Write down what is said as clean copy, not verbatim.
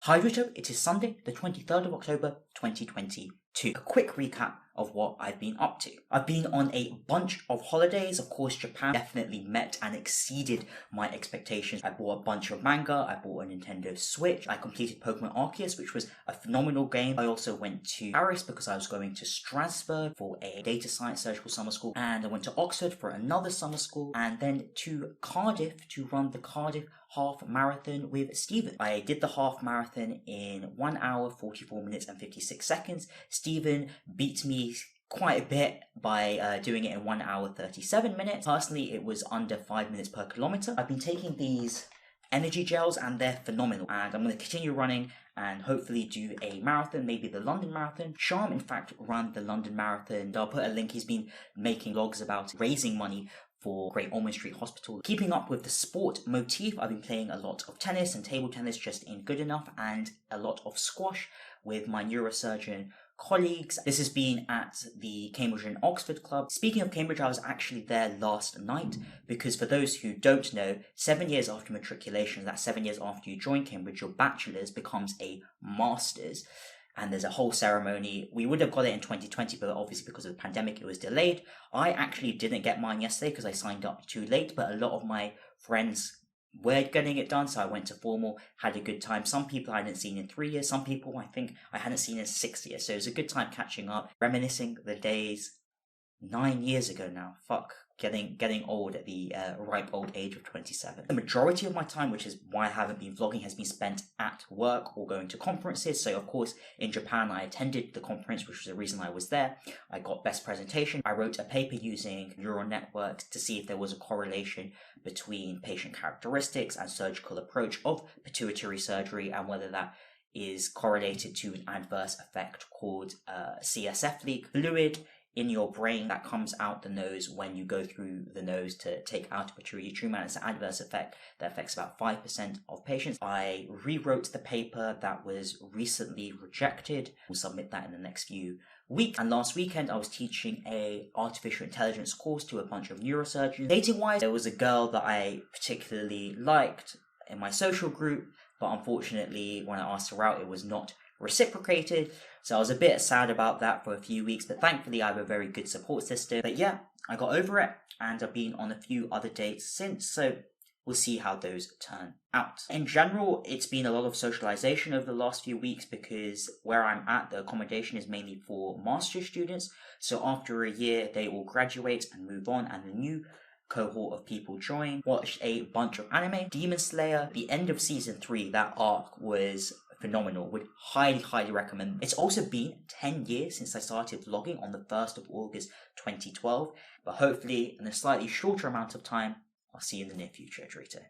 Hi YouTube, it is Sunday, the 23rd of October, 2022. A quick recap of what I've been up to. I've been on a bunch of holidays. Of course, Japan definitely met and exceeded my expectations. I bought a bunch of manga, I bought a Nintendo Switch, I completed Pokemon Arceus, which was a phenomenal game. I also went to Paris because I was going to Strasbourg for a data science surgical summer school, and I went to Oxford for another summer school, and then to Cardiff to run the Cardiff half marathon with Stephen. I did the half marathon in 1 hour, 44 minutes and 56 seconds. Stephen beat me quite a bit by doing it in 1 hour, 37 minutes. Personally, it was under 5 minutes per kilometer. I've been taking these energy gels and they're phenomenal, and I'm going to continue running and hopefully do a marathon, maybe the London Marathon. Shyam, in fact, ran the London Marathon. I'll put a link. He's been making logs about raising money for Great Ormond Street Hospital. Keeping up with the sport motif, I've been playing a lot of tennis and table tennis just in good enough, and a lot of squash with my neurosurgeon colleagues. This has been at the Cambridge and Oxford Club. Speaking of Cambridge, I was actually there last night because, for those who don't know, 7 years after matriculation, that's 7 years after you join Cambridge, your bachelor's becomes a master's. And there's a whole ceremony. We would have got it in 2020, but obviously because of the pandemic, it was delayed. I actually didn't get mine yesterday because I signed up too late, but a lot of my friends were getting it done, so I went to formal, had a good time. Some people I hadn't seen in 3 years, some people I think I hadn't seen in 6 years, so it was a good time catching up, reminiscing the days 9 years ago now. Fuck. Getting old at the ripe old age of 27. The majority of my time, which is why I haven't been vlogging, has been spent at work or going to conferences. So of course, in Japan, I attended the conference, which was the reason I was there. I got best presentation. I wrote a paper using neural networks to see if there was a correlation between patient characteristics and surgical approach of pituitary surgery, and whether that is correlated to an adverse effect called CSF leak, fluid in your brain that comes out the nose when you go through the nose to take out a pituitary tumor. It's an adverse effect that affects about 5% of patients. I rewrote the paper that was recently rejected. We'll submit that in the next few weeks. And last weekend, I was teaching a artificial intelligence course to a bunch of neurosurgeons. Dating-wise, there was a girl that I particularly liked in my social group, but unfortunately, when I asked her out, it was not reciprocated. So I was a bit sad about that for a few weeks, but thankfully I have a very good support system. But yeah, I got over it, and I've been on a few other dates since, so we'll see how those turn out. In general, it's been a lot of socialization over the last few weeks because where I'm at, the accommodation is mainly for master's students. So after a year, they all graduate and move on, and the new cohort of people join. Watched a bunch of anime. Demon Slayer, the end of season 3, that arc was phenomenal. Would highly recommend. It's also been 10 years since I started vlogging on the 1st of August 2012, but hopefully in a slightly shorter amount of time. I'll see you in the near future, Dorito.